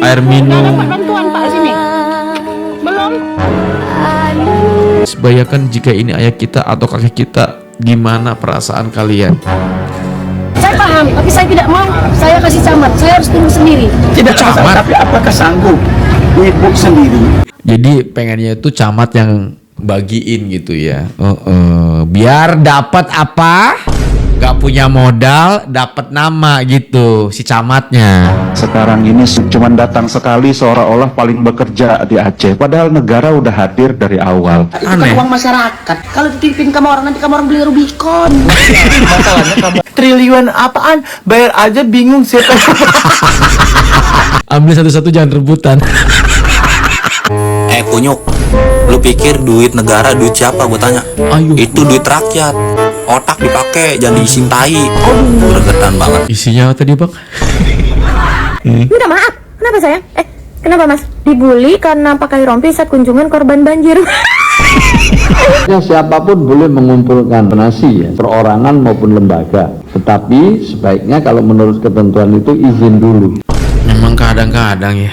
Air minum. Bantuan Pak sini. Belum. Bayangkan jika ini ayah kita atau kakek kita, gimana perasaan kalian? Saya paham, tapi saya tidak mau. Saya kasih camat. Saya harus tunggu sendiri. Tidak Camat. camat, tapi apakah sanggup ibu sendiri? Jadi pengennya itu camat yang bagiin gitu ya. Biar dapat apa? Gak punya modal, dapat nama gitu si camatnya. Sekarang ini cuma datang sekali seolah-olah paling bekerja di Aceh. Padahal negara udah hadir dari awal. Itu kan Aneh. uang masyarakat. Kalau dititipin kamu orang, nanti kamu orang beli Rubicon. Masalahnya kamu triliunan apaan? Bayar aja bingung siapa. Ambil satu-satu, jangan rebutan. Kunyuk, lu pikir duit negara duit siapa? Gue tanya. Ayo. Itu duit rakyat. Otak dipakai, jangan diisiin tai. Gregetan banget. Isinya apa tadi bang? Minta maaf, kenapa sayang? Kenapa mas? Dibully karena pakai rompi saat kunjungan korban banjir. Siapapun boleh mengumpulkan donasi ya, perorangan maupun lembaga. Tetapi sebaiknya kalau menurut ketentuan itu izin dulu. Memang kadang-kadang ya.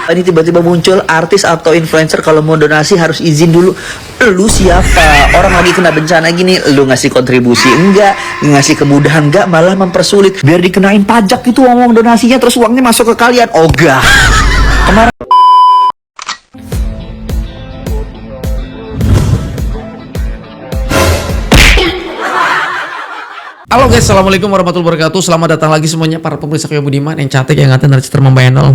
Ini tiba-tiba muncul artis atau influencer kalau mau donasi harus izin dulu. Lu siapa? Orang lagi kena bencana gini, lu ngasih kontribusi enggak, ngasih kemudahan enggak, malah mempersulit. Biar dikenain pajak itu uang donasinya, terus uangnya masuk ke kalian. Ogah. Kemarin Halo guys, assalamualaikum warahmatullahi wabarakatuh. Selamat datang lagi semuanya para pemirsa Kaya Budiman yang cantik, yang ngatain, narciter, membayar.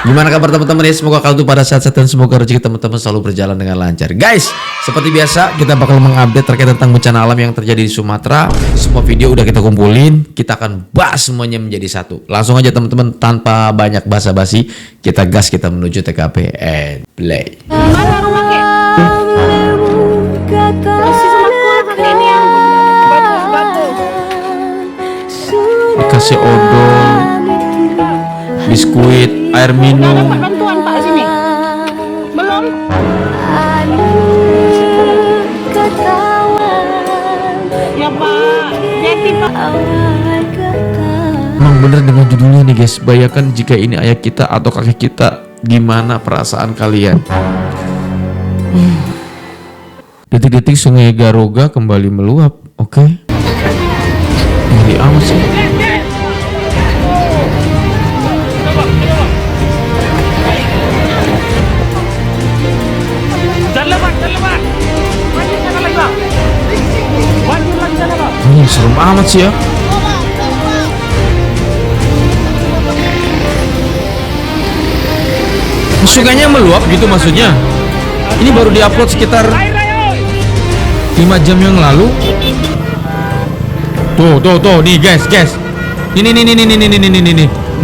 Gimana kabar teman-teman ya? Semoga kalian tuh pada sehat-sehat dan semoga rezeki teman-teman selalu berjalan dengan lancar. Guys, seperti biasa kita bakal mengupdate terkait tentang bencana alam yang terjadi di Sumatera. Semua video udah kita kumpulin, kita akan bahas semuanya menjadi satu. Langsung aja teman-teman, tanpa banyak basa-basi, kita gas, kita menuju TKP and play. Mana rumahnya? Kasih sama kakek ini yang batu. Dikasih odol, biskuit, air minum. Dapat bantuan Pak sini. Belum. Ya Pak. Jadi Pak. Emang bener dengan judulnya nih guys. Bayangkan jika ini ayah kita atau kakek kita, gimana perasaan kalian? Detik-detik Sungai Garoga kembali meluap. Oke. Ngeri amat sih. Ini serem amat sih ya. Sungainya meluap gitu maksudnya. Ini baru diupload sekitar 5 jam yang lalu. Tuh, nih guys. Ini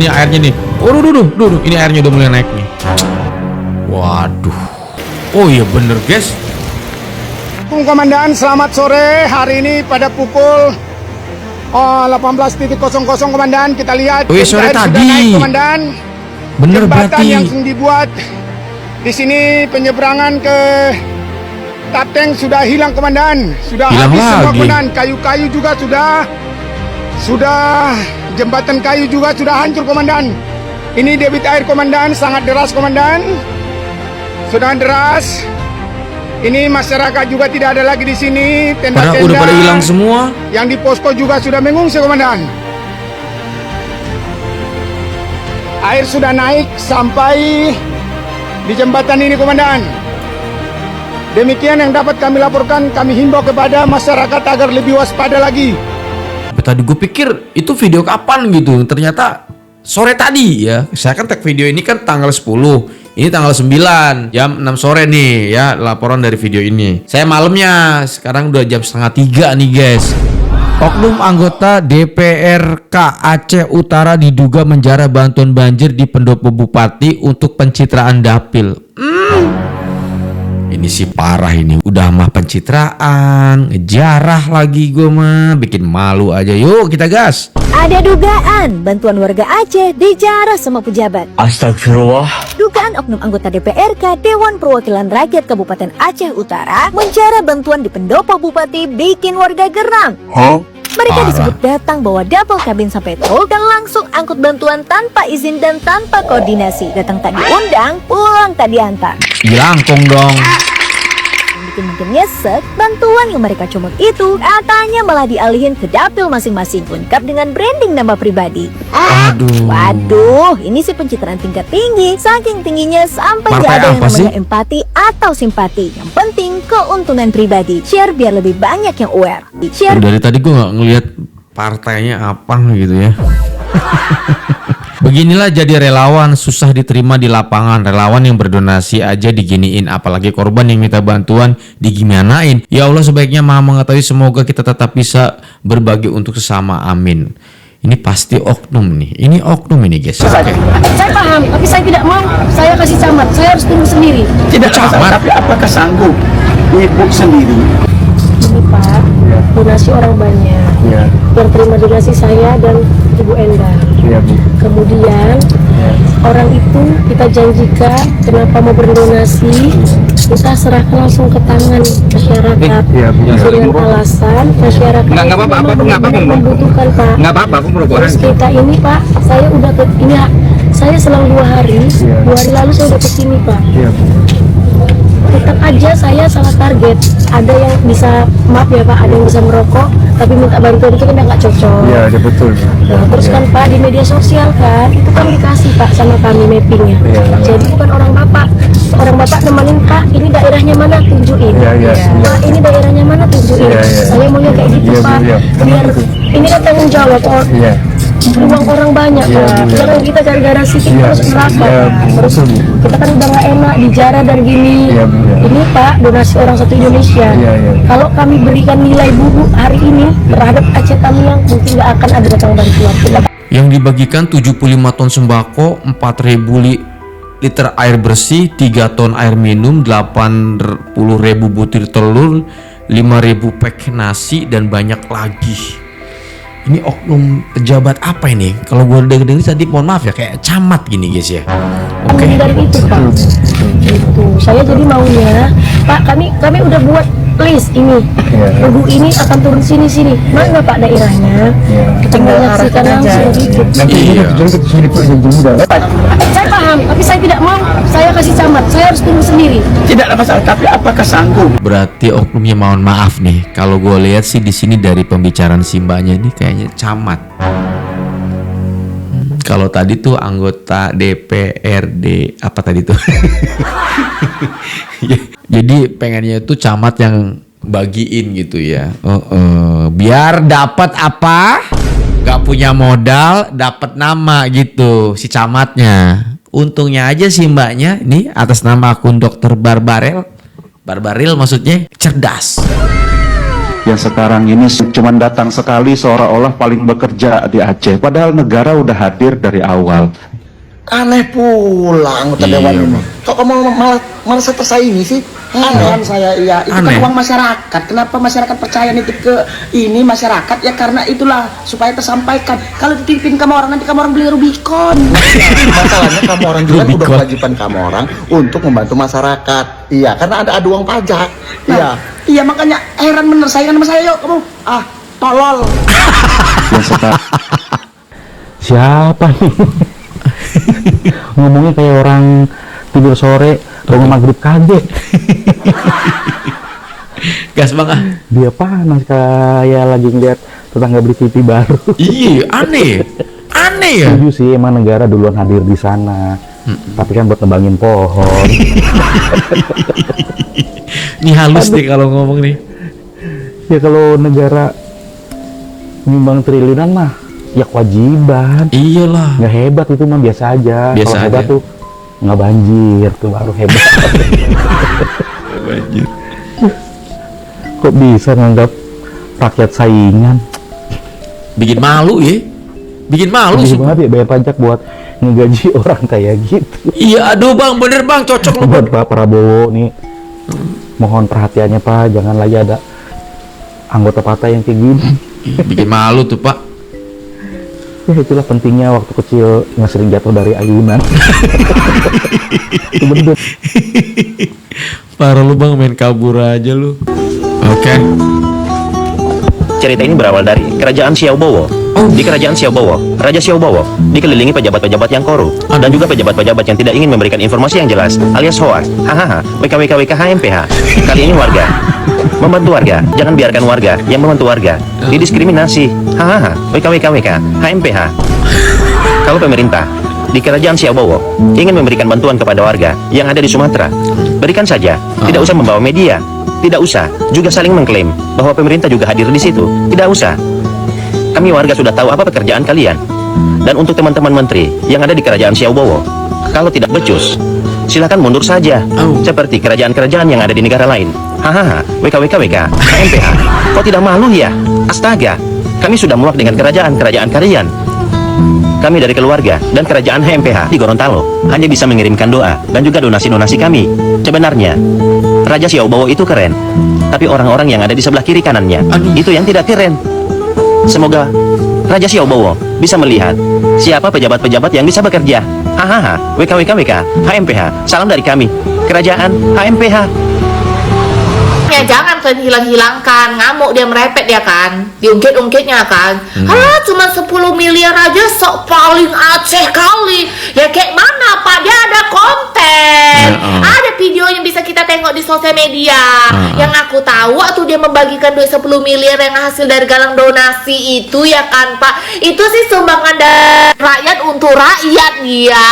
airnya nih. Oh, duh. Ini airnya udah mulai naik nih. Waduh. Oh iya bener guys. Komandan, selamat sore. Hari ini pada pukul 18.00 Komandan, kita lihat Oh iya, sore air tadi. sudah naik, Komandan. Bener Jembatan berarti. yang dibuat di sini penyeberangan ke Tapteng sudah hilang, Komandan. Sudah Hilang habis semua, lagi. Komandan. Kayu-kayu juga sudah jembatan kayu juga sudah hancur, Komandan. Ini debit air, Komandan, sangat deras, Komandan. Sudah deras. Ini masyarakat juga tidak ada lagi di sini. Padahal Tenda-tenda udah pada hilang semua. yang di posko juga sudah mengungsi, Komandan. Air sudah naik sampai di jembatan ini, Komandan. Demikian yang dapat kami laporkan. Kami himbau kepada masyarakat agar lebih waspada lagi. Tadi gue pikir itu video kapan gitu. Ternyata sore tadi ya. Saya kan tag video ini kan tanggal 10. Ini tanggal 9 jam 6 sore nih ya, laporan dari video ini. Saya malamnya, sekarang udah jam setengah 3 nih guys. Oknum anggota DPRK Aceh Utara diduga menjara bantuan banjir di pendopo bupati untuk pencitraan dapil. Ini sih parah ini. Udah mah pencitraan, ngejarah lagi gue mah, bikin malu aja. Yuk kita gas. Ada dugaan bantuan warga Aceh dijarah sama pejabat. Astagfirullah. Dugaan oknum anggota DPRK Dewan Perwakilan Rakyat Kabupaten Aceh Utara menjarah bantuan di pendopo bupati bikin warga geram. Mereka Parah. disebut datang bawa double kabin sampai tol dan langsung angkut bantuan tanpa izin dan tanpa koordinasi. Datang tak diundang, pulang tak diantar. Jelangkung dong. Yang bikin nyesek, bantuan yang mereka comot itu katanya malah dialihin ke dapil masing-masing, lengkap dengan branding nama pribadi. Aduh. Waduh, ini sih pencitraan tingkat tinggi. Saking tingginya sampai Partai gak ada yang apa sih? namanya empati atau simpati. Yang penting keuntungan pribadi. Share biar lebih banyak yang aware. Share Dari tadi gue nggak ngelihat partainya apa gitu ya. Beginilah jadi relawan, susah diterima di lapangan. Relawan yang berdonasi aja diginiin, apalagi korban yang minta bantuan digimanain. Ya Allah sebaiknya Maha mengetahui, semoga kita tetap bisa berbagi untuk sesama, amin. Ini pasti oknum nih, ini oknum ini guys. Oke. Saya paham, tapi saya tidak mau. Saya kasih camat, saya harus tunggu sendiri. Tidak Camat. tapi apakah sanggup ibu sendiri? Ini Pak, donasi orang banyak. Ya, Yang terima donasi saya dan Ibu Endang. ya Bu. Kemudian orang itu kita janjikan kenapa mau berdonasi, kita serahkan langsung ke tangan masyarakat. Iya, Bu. Dengan alasan masyarakat Nggak apa-apa, memang nggak apa-apa, benar-benar Bu. membutuhkan Pak. Nggak apa-apa, aku merokok Terus aja. kita ini Pak, saya udah ke ini saya selang 2 hari, 2 hari lalu saya udah kesini Pak. Iya, Bu. Tetap aja saya salah target. Ada yang bisa, maaf ya Pak, ada yang bisa merokok tapi minta bantuan itu kan udah nggak cocok. Iya, betul. Nah, terus kan Pak di media sosial kan itu kan dikasih Pak sama kami mappingnya. Jadi bukan orang bapak nemenin Pak, ini daerahnya mana tunjukin. Iya. Pak ini daerahnya mana tunjukin. Iya. Saya maunya kayak gitu Iya, Bu, Pak. iya. Biar ini kan tanggung jawab. Iya. Uang orang banyak Iya, Pak. Bu. Jangan kita gara-gara sikit Iya. terus neraka Iya, Pak. Bu. Terus Betul, Bu. kita kan udah nggak enak dijarah dan gini. Iya, Bu, iya. Ini Pak donasi orang satu Indonesia. Iya. Kalau kami berikan nilai buku hari ini terhadap Aceh Tamiang mungkin nggak akan ada datang bantuan. Yang dibagikan 75 ton sembako, 4.000 liter air bersih, 3 ton air minum, 80.000 butir telur, 5.000 pack nasi, dan banyak lagi. Ini oknum pejabat apa ini? Kalau gue denger tadi, mohon maaf ya, kayak camat gini guys ya. Oke. Dari itu Pak. Itu saya jadi maunya Pak, kami udah buat list ini. Buku ini akan turun sini. Mana Pak daerahnya? Kita menyaksikan langsung gitu. Iya. Saya paham, tapi saya tidak mau. Saya kasih camat, saya harus tunggu sendiri. Tidak ada masalah, tapi apakah sanggup? Berarti oknumnya mohon maaf nih. Kalau gue lihat sih di sini dari pembicaraan si mbaknya ini kayaknya camat. Kalau tadi tuh anggota DPRD apa tadi tuh? Jadi pengennya itu camat yang bagiin gitu ya. Biar dapat apa? Gak punya modal, dapat nama gitu si camatnya. Untungnya aja sih mbaknya ini atas nama akun Dr. Barbaril maksudnya cerdas. Yang sekarang ini cuma datang sekali seolah-olah paling bekerja di Aceh, padahal negara udah hadir dari awal. Aneh pula anggota Iya, dewan ini. Bang. Kok kamu malah saya tersaingi sih? Aneh saya, iya. Itu Aneh. kan uang masyarakat. Kenapa masyarakat percaya nitip ke ini masyarakat? Ya karena itulah supaya tersampaikan. Kalau dititipin kamu orang nanti kamu orang beli Rubicon. Masalahnya kamu orang juga udah kewajiban kamu orang untuk membantu masyarakat. Iya, karena ada adu uang pajak. Iya. Iya makanya heran bener saingan sama saya yuk kamu. Tolol. Yang sekarang Siapa nih? Ngomongnya kayak orang tidur sore bangun maghrib kaget. Gas bang ah. Dia panas kayak lagi ngeliat tetangga beli TV baru. Iya aneh ya. Setuju sih, emang negara duluan hadir di sana. Tapi kan buat nebangin pohon. Ini halus nih kalau ngomong nih. Ya kalau negara nyumbang triliunan mah ya kewajiban. Iyalah. Nggak hebat itu mah biasa aja. Biasa Kalau hebat aja. tuh nggak banjir tuh baru hebat. Banjir. Kok bisa nganggap rakyat saingan? Bikin malu ya. Bikin malu Sedih sih. banget ya bayar pajak buat ngegaji orang kayak gitu. Iya aduh bang bener bang cocok lu. Buat Pak Prabowo nih mohon perhatiannya Pak, jangan lagi ada anggota partai yang kayak gini. Bikin malu tuh Pak. Ya itulah pentingnya waktu kecil nggak sering jatuh dari ayunan. Itu bener. Parah lu Bang, main kabur aja lu. Oke. Cerita ini berawal dari kerajaan Xiaobowo. Di kerajaan Xiaobowo, Raja Xiaobowo dikelilingi pejabat-pejabat yang korup dan juga pejabat-pejabat yang tidak ingin memberikan informasi yang jelas alias hoax. Hahaha, WKWK HMPH. Kali ini warga membantu warga, jangan biarkan warga yang membantu warga didiskriminasi. Hahaha, WKWK HMPH. Kalau pemerintah di kerajaan Xiaobowo ingin memberikan bantuan kepada warga yang ada di Sumatera, berikan saja, tidak usah membawa media. Tidak usah juga saling mengklaim bahwa pemerintah juga hadir di situ. Tidak usah. Kami warga sudah tahu apa pekerjaan kalian. Dan untuk teman-teman menteri yang ada di kerajaan Xiaobowo, kalau tidak becus, silakan mundur saja. Seperti kerajaan-kerajaan yang ada di negara lain. Hahaha, WKWK HMPH. Kok tidak malu ya? Astaga, kami sudah muak dengan kerajaan-kerajaan kalian. Kami dari keluarga dan kerajaan HMPH di Gorontalo hanya bisa mengirimkan doa dan juga donasi-donasi kami. Sebenarnya Raja Xiaobowo itu keren, tapi orang-orang yang ada di sebelah kiri kanannya itu yang tidak keren. Semoga Raja Xiaobowo bisa melihat siapa pejabat-pejabat yang bisa bekerja. Hahaha, WKWK HMPH. Salam dari kami, kerajaan HMPH. Ya jangan kan hilang-hilangkan, ngamuk dia, merepet dia kan, diungkit-ungkitnya kan. Halah cuma 10 miliar aja sok paling Aceh kali. Ya kayak mana Pak, dia ada konten, ada video yang bisa kita tengok di sosial media. Yang aku tahu waktu dia membagikan duit 10 miliar yang hasil dari galang donasi itu ya kan Pak, itu sih sumbangan dari rakyat untuk rakyat dia.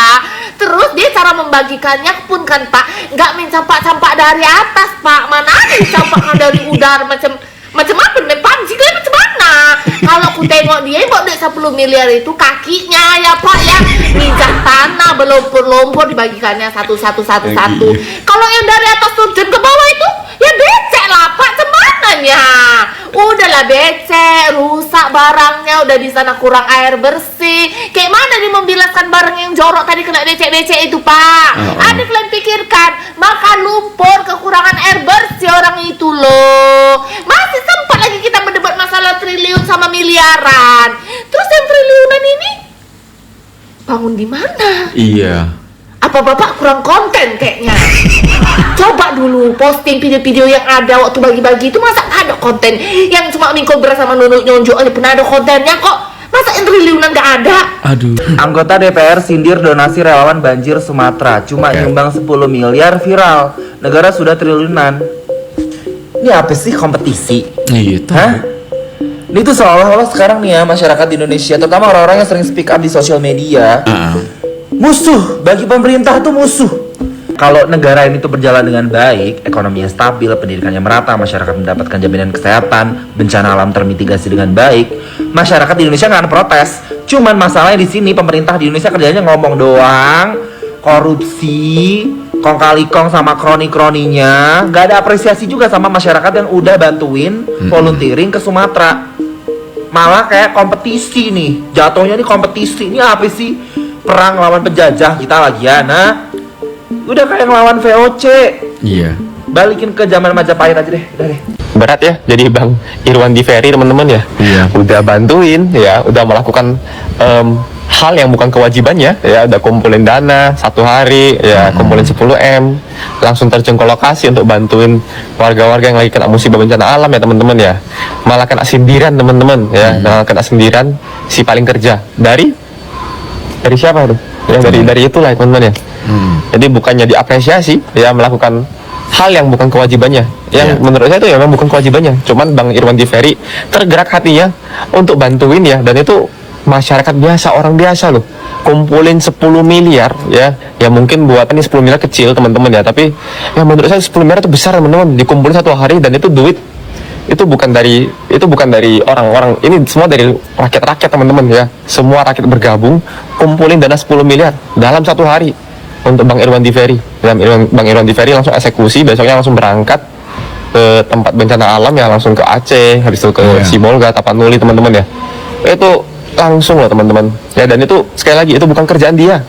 Terus dia cara membagikannya pun kan Pak, nggak mencampak-campak dari atas Pak, mana ada dicampakkan dari udara macam apa nih panci kayak macam mana? Kalau aku tengok dia buat duit 10 miliar itu kakinya ya Pak ya, minjak tanah berlumpur-lumpur dibagikannya satu. Kalau yang dari atas turun ke bawah itu ya becek lah Pak, cemananya. Udahlah becek, rusak barangnya, udah di sana kurang air bersih. Kayak mana dia membilaskan barang yang jorok tadi kena becek-becek itu Pak? Ada kalian pikirkan, makan lumpur, kekurangan air bersih orang itu loh. Masih sempat lagi kita berdebat masalah triliun sama miliaran. Terus yang triliunan ini bangun di mana? Iya. Apa Bapak kurang konten kayaknya? Coba dulu posting video-video yang ada waktu bagi-bagi itu, masa ada konten yang cuma mingkol beras sama nunuk nyonjok aja pernah ada kontennya kok? Masa yang triliunan gak ada? Aduh. Anggota DPR sindir donasi relawan banjir Sumatera, cuma nyumbang 10 miliar viral. Negara sudah triliunan. Ini apa sih, kompetisi? Iya. Hah? Ini tuh seolah-olah sekarang nih ya, masyarakat di Indonesia, terutama orang-orang yang sering speak up di sosial media, musuh bagi pemerintah tuh musuh. Kalau negara ini tuh berjalan dengan baik, ekonominya stabil, pendidikannya merata, masyarakat mendapatkan jaminan kesehatan, bencana alam termitigasi dengan baik, masyarakat di Indonesia nggak akan protes. Cuman masalahnya di sini pemerintah di Indonesia kerjanya ngomong doang, korupsi, kong kali kong sama kroni-kroninya, nggak ada apresiasi juga sama masyarakat yang udah bantuin volunteering ke Sumatera. Malah kayak kompetisi nih, jatuhnya nih kompetisi. Ini apa sih? Perang lawan penjajah kita lagi ya, nah udah kayak ngelawan VOC. Iya. Balikin ke zaman Majapahit aja deh, udah deh. Berat ya jadi Bang Irwan di Ferry teman-teman ya. Iya. Udah bantuin ya, udah melakukan hal yang bukan kewajibannya ya, udah kumpulin dana 1 hari ya, kumpulin 10M, langsung terjun ke lokasi untuk bantuin warga-warga yang lagi kena musibah bencana alam ya teman-teman ya. Malah kena sindiran teman-teman ya, malah kena sindiran si paling kerja dari siapa tuh? Ya dari itulah teman-teman ya. Jadi bukannya diapresiasi ya, melakukan hal yang bukan kewajibannya, yang menurut saya itu ya memang bukan kewajibannya. Cuman Bang Irwan di Ferry tergerak hatinya untuk bantuin ya, dan itu masyarakat biasa, orang biasa loh, kumpulin 10 miliar ya. Ya mungkin buat ini 10 miliar kecil teman-teman ya, tapi ya menurut saya 10 miliar itu besar teman-teman, dikumpulin 1 hari, dan itu duit itu bukan dari orang-orang, ini semua dari rakyat-rakyat teman-teman ya. Semua rakyat bergabung kumpulin dana 10 miliar dalam 1 hari untuk Bang Irwan di Ferry. Bang Irwan di Ferry langsung eksekusi, besoknya langsung berangkat ke tempat bencana alam ya, langsung ke Aceh, habis itu ke Sibolga, Tapanuli teman-teman ya. Itu langsung loh teman-teman ya, dan itu sekali lagi itu bukan kerjaan dia,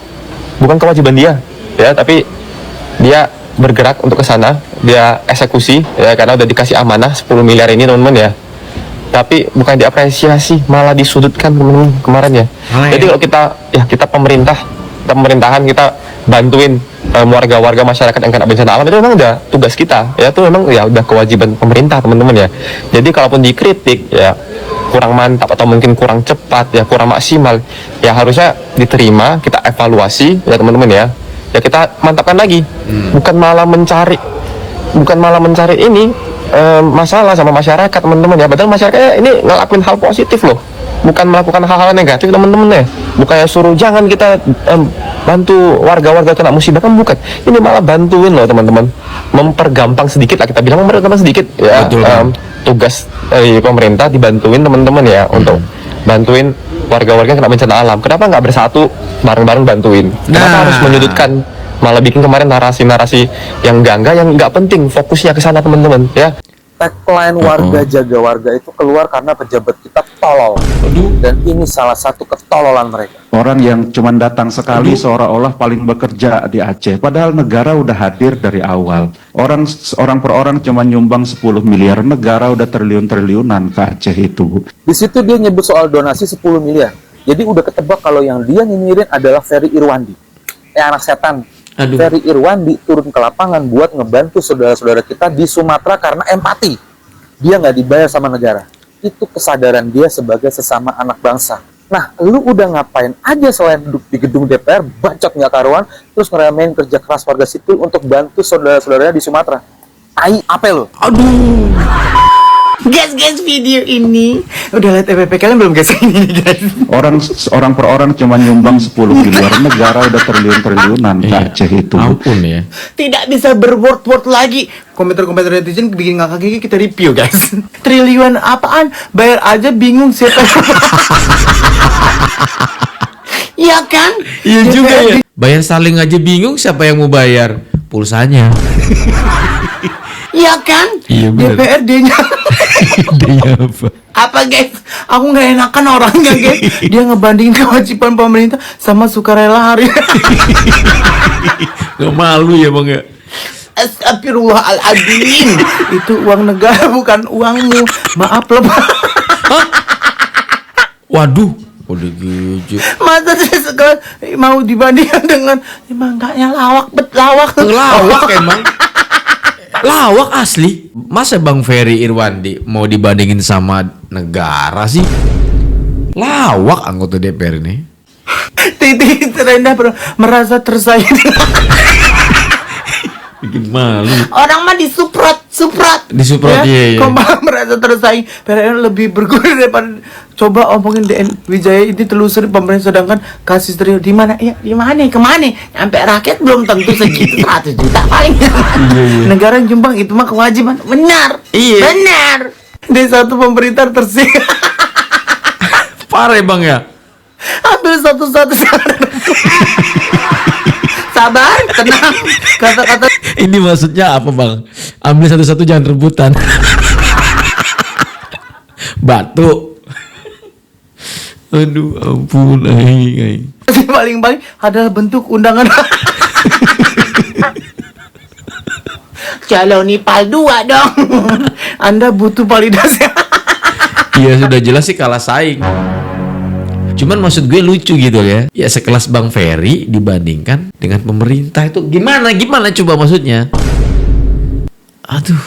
bukan kewajiban dia ya, tapi dia bergerak untuk ke sana dia eksekusi ya, karena udah dikasih amanah 10 miliar ini teman-teman ya. Tapi bukan diapresiasi, malah disudutkan teman-teman kemarin ya. Jadi kalau kita pemerintahan kita bantuin warga-warga masyarakat yang kena bencana alam, itu memang udah tugas kita ya, itu memang ya udah kewajiban pemerintah teman-teman ya. Jadi kalaupun dikritik ya kurang mantap atau mungkin kurang cepat ya, kurang maksimal ya, harusnya diterima, kita evaluasi ya teman-teman ya. Ya kita mantapkan lagi, bukan malah mencari ini masalah sama masyarakat teman-teman ya. Padahal masyarakat ini ngelakuin hal positif loh, bukan melakukan hal-hal negatif teman-teman ya. Bukannya suruh jangan kita bantu warga-warga kena musibah, kan bukan. Ini malah bantuin loh teman-teman, mempergampang sedikit lah, kita bilang mempergampang sedikit ya. Tugas dari pemerintah dibantuin teman-teman ya, untuk bantuin warga-warga yang kena bencana alam. Kenapa nggak bersatu bareng-bareng bantuin? Kenapa harus menyudutkan, malah bikin kemarin narasi-narasi yang enggak yang nggak penting, fokusnya ke sana teman-teman ya. Tagline warga jaga warga itu keluar karena pejabat kita tolol. Dan ini salah satu ketololan mereka. Orang yang cuma datang sekali seolah-olah paling bekerja di Aceh. Padahal negara udah hadir dari awal. Orang per orang cuma nyumbang 10 miliar. Negara udah triliun-triliunan ke Aceh itu. Di situ dia nyebut soal donasi 10 miliar. Jadi udah ketebak kalau yang dia nyinyirin adalah Ferry Irwandi. Anak setan. Ferry Irwandi turun ke lapangan buat ngebantu saudara-saudara kita di Sumatera karena empati. Dia nggak dibayar sama negara. Itu kesadaran dia sebagai sesama anak bangsa. Nah, lu udah ngapain aja selain duduk di gedung DPR, bacot nggak karuan, terus ngeremehin kerja keras warga sipil untuk bantu saudara-saudaranya di Sumatera? Tai, apa lu? Aduh. Guys, video ini udah lihat FVP kalian belum guys ini guys? Orang per orang cuma nyumbang 10 miliar. Negara udah triliun-triliunan ke Aceh itu. Ampun ya. Tidak bisa berword-word lagi. Komentar-komentar netizen bikin ngakak gigi, kita review guys. Triliun apaan? Bayar aja bingung siapa. Iya kan? Iya juga ya. Bayar saling aja bingung, siapa yang mau bayar pulsanya. Iya kan? Iya bener. DPRD-nya. Dia apa? Apa guys? Aku nggak enakan orangnya guys. Dia ngebandingin kewajiban pemerintah sama sukarela hari. Gak malu ya bang ya? Astagfirullahaladzim. Itu uang negara bukan uangmu. Maaf loh. Waduh, udah gitu. Masa sekarang mau dibandingkan dengan mangganya lawak Lawak emang. Lawak asli. Masa Bang Ferry Irwandi mau dibandingin sama negara sih? Lawak anggota DPR ini. Titik terendah merasa tersaing. Bikin malu. Orang mah disuprot. Disuprot, iya. Kok malah merasa tersaing. PRN lebih berguna daripada coba omongin DN Wijaya ini telusuri pemerintah, sedangkan kasih triliun di mana? Ya, di mana? Kemana? Sampai rakyat belum tentu segitu 100 juta paling. Negara Jombang itu mah kewajiban. Benar. Iya. Benar. Di satu pemerintah tersing. Parah bang ya. Ambil satu-satu. Sabar, tenang. Kata-kata ini maksudnya apa bang? Ambil satu-satu, jangan rebutan. Batu. Aduh ampun. paling-paling adalah bentuk undangan. Calon Nipal 2 dong. Anda butuh validasi. Iya sudah jelas sih kalah saing. Cuman maksud gue lucu gitu ya. Ya sekelas Bang Ferry dibandingkan dengan pemerintah itu gimana coba maksudnya? Aduh.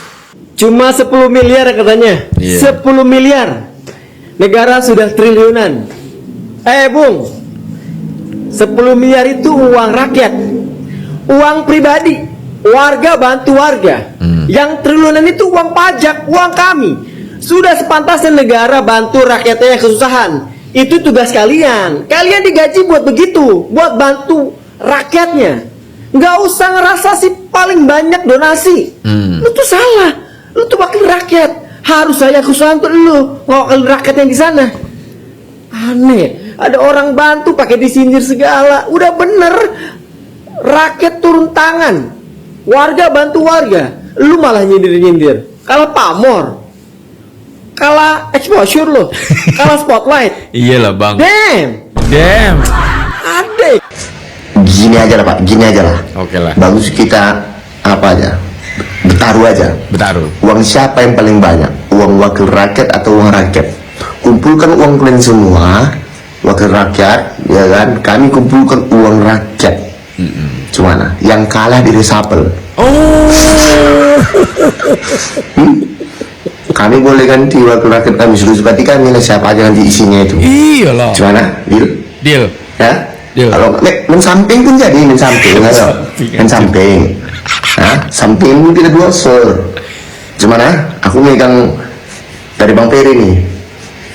Cuma 10 miliar katanya. 10 miliar. Negara sudah triliunan. Bung. 10 miliar itu uang rakyat. Uang pribadi. Warga bantu warga. Yang triliunan itu uang pajak, uang kami. Sudah sepantasnya negara bantu rakyatnya yang kesusahan. Itu tugas kalian. Kalian digaji buat begitu, buat bantu rakyatnya. Nggak usah ngerasa si paling banyak donasi. Lu tuh salah. Lu tuh wakil rakyat. Harus saya kesusahan tuh lu, wakil rakyat yang di sana. Aneh. Ada orang bantu pakai disindir segala. Udah bener. Rakyat turun tangan. Warga bantu warga. Lu malah nyindir-nyindir. Kalah pamor. Kalah exposure lo. Kalah spotlight. Iyalah bang. Damn. Adek. Gini aja lah pak, gini aja lah. Oke lah. Bagus kita apa aja Bertaruh aja. Bertaruh. Uang siapa yang paling banyak? Uang wakil rakyat atau uang rakyat? Kumpulkan uang kalian semua, wakil rakyat, ya kan? Kami kumpulkan uang rakyat. Gimana? Yang kalah di resapel. Kami boleh ganti wakil rakyat kami, sudah seperti kami lah, siapa aja nanti isinya itu. Iyalah. Gimana? Deal? Deal. Ya? Deal. Kalau mensamping pun jadi, mensamping, ayo. Mensamping. Hah? Samping pun kita dua sur. Gimana? Aku megang dari Bang Peri nih.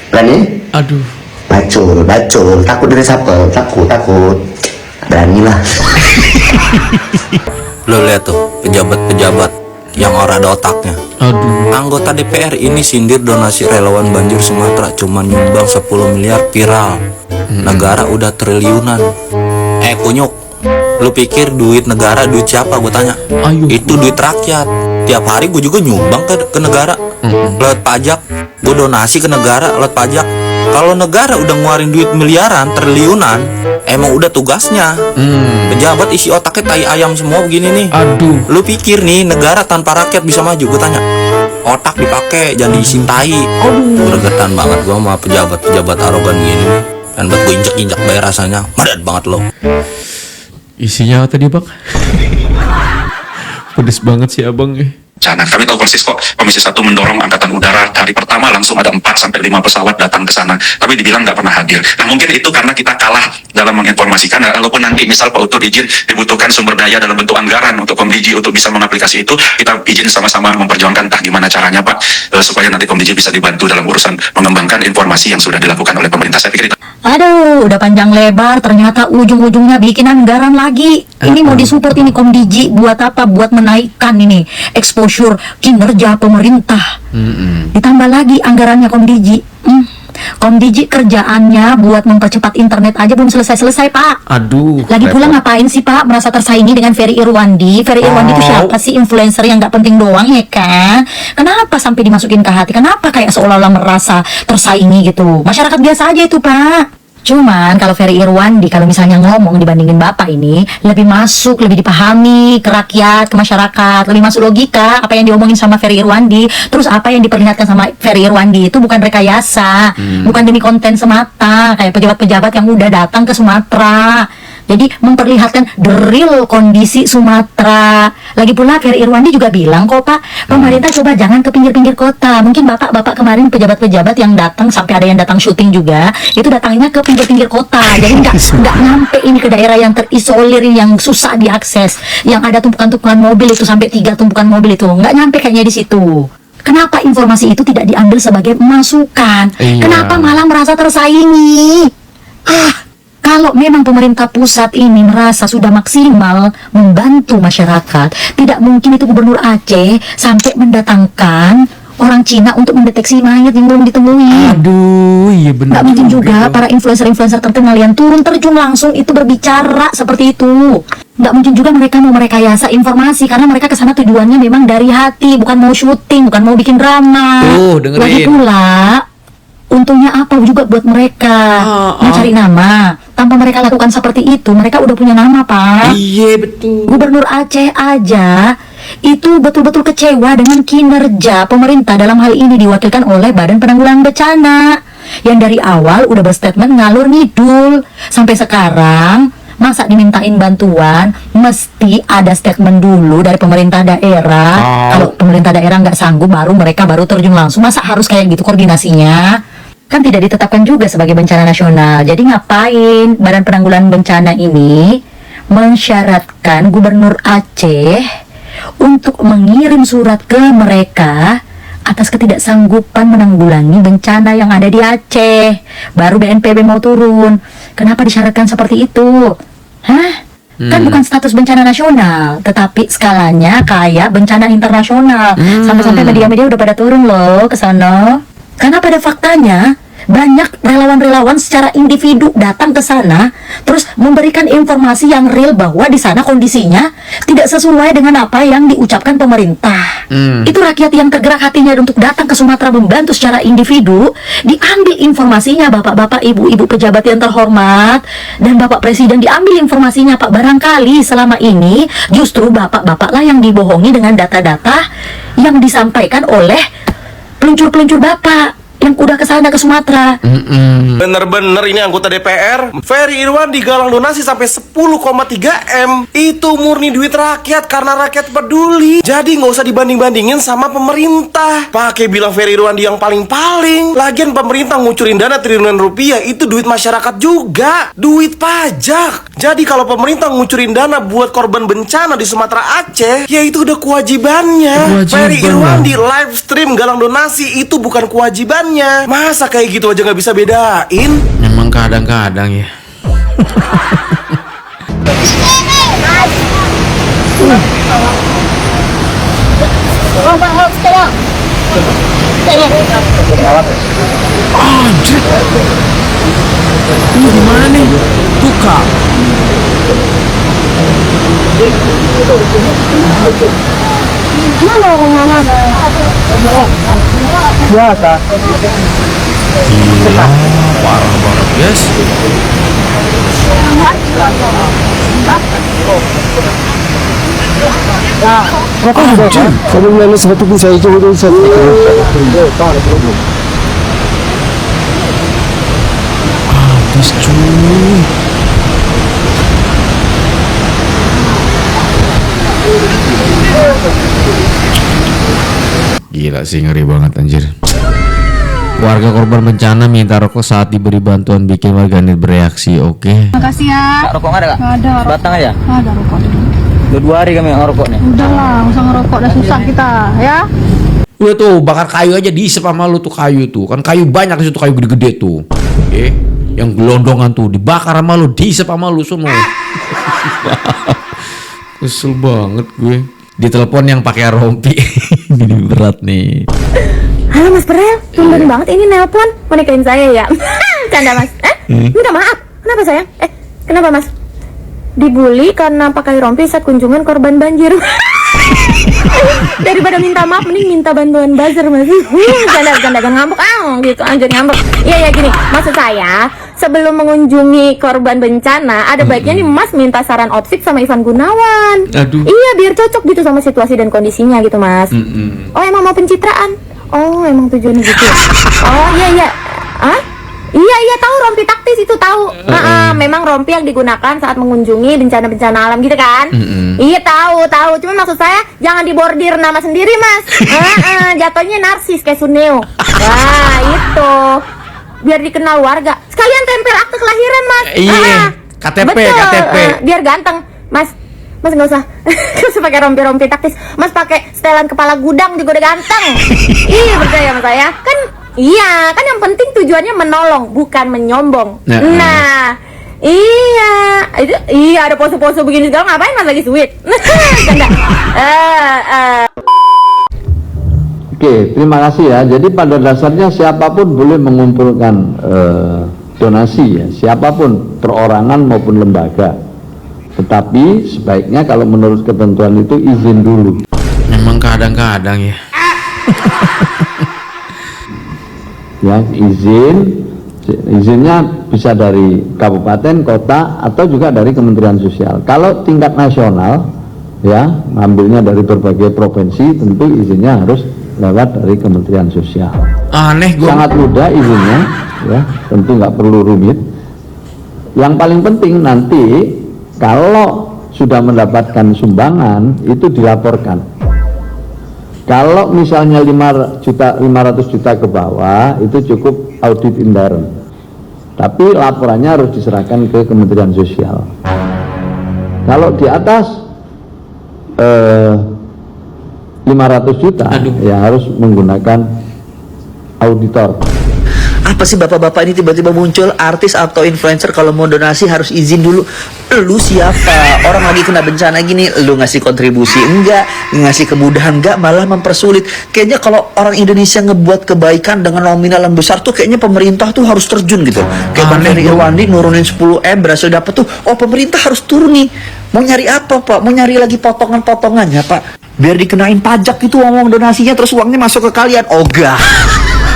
Berani? Aduh. Bacol. Takut dari resapel, takut. Beranilah. Lo lihat tuh pejabat-pejabat yang orang ada otaknya. Aduh. Anggota DPR ini sindir donasi relawan banjir Sumatera cuma nyumbang 10 miliar viral. Negara udah triliunan. Kunyuk, lu pikir duit negara duit siapa? Gue tanya. Itu duit rakyat. Tiap hari gue juga nyumbang ke negara. Lewat pajak, gue donasi ke negara lewat pajak. Kalau negara udah ngeluarin duit miliaran, triliunan, emang udah tugasnya. Pejabat isi otaknya tai ayam semua begini nih. Aduh. Lu pikir nih negara tanpa rakyat bisa maju? Gue tanya. Otak dipakai, jangan diisiin tai. Gregetan banget gue sama pejabat arogan gini. Dan buat gue injak bayar rasanya. Madat banget lo. Isinya apa tadi bang? Pedes banget sih abang. Sana kami tahu persis kok Komisi 1 mendorong Angkatan Udara hari pertama langsung ada 4-5 pesawat datang ke sana, tapi dibilang nggak pernah hadir. Nah mungkin itu karena kita kalah dalam menginformasikan. Walaupun nanti misal Pak Utut izin dibutuhkan sumber daya dalam bentuk anggaran untuk Komdiji untuk bisa mengaplikasi itu, kita izin sama-sama memperjuangkan entah gimana caranya Pak, supaya nanti Komdiji bisa dibantu dalam urusan mengembangkan informasi yang sudah dilakukan oleh pemerintah. Saya pikir itu. Aduh, udah panjang lebar, ternyata ujung-ujungnya bikin anggaran lagi. Ini mau disupport ini Komdiji buat apa? Buat menaikkan ini exposure kinerja pemerintah. Ditambah lagi anggarannya Komdiji. Komdiji kerjaannya buat mempercepat internet aja belum selesai-selesai Pak. Aduh. Lagi pula ngapain sih Pak merasa tersaingi dengan Ferry Irwandi? Ferry Irwandi itu siapa sih? Influencer yang nggak penting doang ya kan? Kenapa sampai dimasukin ke hati? Kenapa kayak seolah-olah merasa tersaingi gitu? Masyarakat biasa aja itu Pak. Cuman kalau Ferry Irwandi kalau misalnya ngomong dibandingin Bapak ini lebih masuk, lebih dipahami ke rakyat, ke masyarakat, lebih masuk logika apa yang diomongin sama Ferry Irwandi. Terus apa yang diperlihatkan sama Ferry Irwandi itu bukan rekayasa, bukan demi konten semata kayak pejabat-pejabat yang udah datang ke Sumatera. Jadi memperlihatkan the real kondisi Sumatera. Lagi pula Ferry Irwandi juga bilang kok Pak, pemerintah coba jangan ke pinggir-pinggir kota. Mungkin bapak kemarin pejabat-pejabat yang datang sampai ada yang datang syuting juga, itu datangnya ke pinggir-pinggir kota. Jadi nggak nyampe ini ke daerah yang terisolir yang susah diakses, yang ada tumpukan-tumpukan mobil itu sampai 3 tumpukan mobil itu nggak nyampe kayaknya di situ. Kenapa informasi itu tidak diambil sebagai masukan? Kenapa malah merasa tersaingi? Kalau memang pemerintah pusat ini merasa sudah maksimal membantu masyarakat, tidak mungkin itu Gubernur Aceh sampai mendatangkan orang Cina untuk mendeteksi mayat yang belum ditemui. Aduh, iya benar. Nggak mungkin juga para influencer-influencer terkenal yang turun terjun langsung itu berbicara seperti itu. Nggak mungkin juga mereka mau merekayasa informasi karena mereka kesana tujuannya memang dari hati, bukan mau syuting, bukan mau bikin drama. Dengerin. Lagi pula, untungnya apa juga buat mereka mencari nama. Tanpa mereka lakukan seperti itu, mereka udah punya nama Pak. Iya betul. Gubernur Aceh aja itu betul-betul kecewa dengan kinerja pemerintah dalam hal ini diwakilkan oleh Badan Penanggulangan Bencana yang dari awal udah berstatement ngalur ngidul sampai sekarang. Masa dimintain bantuan mesti ada statement dulu dari pemerintah daerah. Kalau pemerintah daerah nggak sanggup mereka baru terjun langsung. Masa harus kayak gitu koordinasinya? Kan tidak ditetapkan juga sebagai bencana nasional. Jadi ngapain Badan Penanggulangan Bencana ini mensyaratkan Gubernur Aceh untuk mengirim surat ke mereka atas ketidaksanggupan menanggulangi bencana yang ada di Aceh. Baru BNPB mau turun. Kenapa disyaratkan seperti itu? Kan bukan status bencana nasional, tetapi skalanya kayak bencana internasional. Sampai-sampai media-media udah pada turun loh ke sana. Karena pada faktanya banyak relawan-relawan secara individu datang ke sana, terus memberikan informasi yang real bahwa di sana kondisinya tidak sesuai dengan apa yang diucapkan pemerintah. Itu rakyat yang tergerak hatinya untuk datang ke Sumatera membantu secara individu, diambil informasinya bapak-bapak, ibu-ibu pejabat yang terhormat, dan Bapak Presiden diambil informasinya Pak. Barangkali selama ini justru bapak-bapak lah yang dibohongi dengan data-data yang disampaikan oleh peluncur-peluncur bapak yang udah kesana ke Sumatera. Bener-bener ini anggota DPR Ferry Irwan digalang donasi sampai 10,3 M. Itu murni duit rakyat karena rakyat peduli. Jadi nggak usah dibanding-bandingin sama pemerintah. Pakai bilang Ferry Irwan yang paling-paling. Lagian pemerintah ngucurin dana triliunan rupiah itu duit masyarakat juga, duit pajak. Jadi kalau pemerintah ngucurin dana buat korban bencana di Sumatera Aceh, ya itu udah kewajibannya. Ferry Irwan di live stream galang donasi itu bukan kewajiban. Masa kayak gitu aja nggak bisa bedain? Memang kadang-kadang ya. Anjir. Ini gimana nih? Tukang. Mana orang biasa. Gila, parah banget guys. Rokok juga kan? Kalau lalu satu pun saya coba dulu satu. Habis cuy. Gila sih, ngeri banget anjir. Warga korban bencana minta rokok saat diberi bantuan, bikin warganet bereaksi. Oke. Makasih ya. Rokok nggak ada kak? Nggak ada. Batang aja? Nggak ada rokok. Udah 2 hari kami nggak ngerokok nih. Udahlah, nggak usah ngerokok, udah susah kita, ya. Udah tuh, bakar kayu aja diisep sama lu tuh kayu tuh. Kan kayu banyak di situ, kayu gede-gede tuh. Yang gelondongan tuh dibakar sama lu, diisep sama lu semua. Kesel banget gue. Ditelepon yang pakai rompi. Ini berat nih. Halo Mas Perel, tumben banget ini nelpon. Mau nikahin saya ya? Canda Mas. Minta maaf. Kenapa sayang? Kenapa Mas? Dibully karena pakai rompi saat kunjungan korban banjir. Daripada minta maaf, mending minta bantuan buzzer Mas. Canda ngambek gitu, anjir ngambek. Iya gini, maksud saya sebelum mengunjungi korban bencana, ada baiknya nih Mas minta saran outfit sama Ivan Gunawan. Aduh. Iya, biar cocok gitu sama situasi dan kondisinya gitu Mas. Oh emang mau pencitraan? Oh emang tujuannya gitu. Oh iya. Iya tahu rompi taktis itu tahu. Memang rompi yang digunakan saat mengunjungi bencana-bencana alam gitu kan. Iya tahu. Cuma maksud saya jangan dibordir nama sendiri Mas. Jatuhnya narsis kayak Suneo. Wah itu. Biar dikenal warga. Sekalian tempel akte kelahiran Mas. Iya. KTP. Biar ganteng Mas nggak usah pakai rompi taktis. Mas pakai setelan kepala gudang juga udah ganteng. Iya percaya sama saya kan. Iya kan yang penting tujuannya menolong bukan menyombong. Nah iya ada pose-pose begini segala ngapain Mas lagi sweet. Canda. Oke, terima kasih ya. Jadi pada dasarnya siapapun boleh mengumpulkan donasi ya, siapapun, perorangan maupun lembaga. Tetapi sebaiknya kalau menurut ketentuan itu izin dulu. Memang kadang-kadang ya. Ya, izinnya bisa dari kabupaten, kota, atau juga dari Kementerian Sosial. Kalau tingkat nasional, ya, ngambilnya dari berbagai provinsi, tentu izinnya harus lewat dari Kementerian Sosial. Aneh gue. Sangat mudah izinnya, ya, tentu nggak perlu rumit. Yang paling penting nanti kalau sudah mendapatkan sumbangan itu dilaporkan. Kalau misalnya 500 juta ke bawah itu cukup audit intern. Tapi laporannya harus diserahkan ke Kementerian Sosial. Kalau di atas 500 juta ya harus menggunakan auditor. Apa sih bapak-bapak ini tiba-tiba muncul artis atau influencer kalau mau donasi harus izin dulu? Lu siapa? Orang lagi kena bencana gini, lu ngasih kontribusi enggak, ngasih kemudahan enggak, malah mempersulit. Kayaknya kalau orang Indonesia ngebuat kebaikan dengan nominal yang besar tuh kayaknya pemerintah tuh harus terjun gitu. Kayak Bang Ferry Irwandi nurunin 10M berhasil dapet tuh, oh pemerintah harus turun nih. Mau nyari apa Pak? Mau nyari lagi potongan-potongannya Pak? Biar dikenain pajak itu uang donasinya terus uangnya masuk ke kalian. Ogah.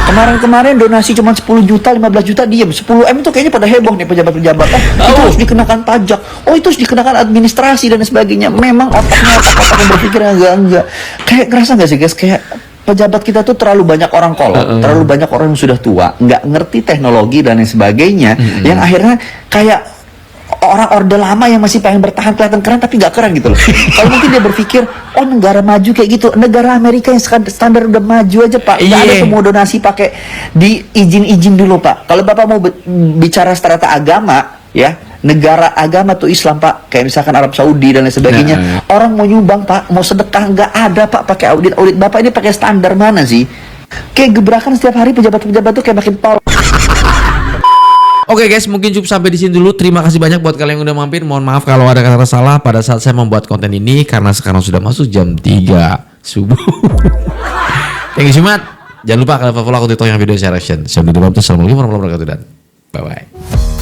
Kemarin-kemarin donasi cuma 10 juta, 15 juta diem. 10M itu kayaknya pada heboh nih pejabat-pejabat. Itu harus dikenakan pajak. Oh itu harus dikenakan administrasi dan sebagainya. Memang otaknya otak-otak yang berpikir enggak. Kayak ngerasa nggak sih guys? Kayak pejabat kita tuh terlalu banyak orang kolot, terlalu banyak orang yang sudah tua, nggak ngerti teknologi dan lain sebagainya. Yang akhirnya kayak orang orde lama yang masih pengen bertahan kelihatan keren tapi nggak keren gitu loh. Kalau mungkin dia berpikir, oh negara maju kayak gitu, negara Amerika yang standar udah maju aja Pak, nggak ada semua donasi pakai di izin dulu Pak. Kalau Bapak mau bicara strata agama, ya negara agama tuh Islam Pak, kayak misalkan Arab Saudi dan lain sebagainya, orang mau nyumbang Pak, mau sedekah nggak ada Pak pakai audit. Bapak ini pakai standar mana sih? Kayak gebrakan setiap hari pejabat-pejabat tuh kayak makin tol. Oke guys, mungkin cukup sampai di sini dulu. Terima kasih banyak buat kalian yang udah mampir. Mohon maaf kalau ada kata salah pada saat saya membuat konten ini karena sekarang sudah masuk jam 3 subuh. Thank you so much. Jangan lupa kalian follow aku di TikTok yang video share reaction. Saya Assalamualaikum warahmatullahi wabarakatuh dan bye bye.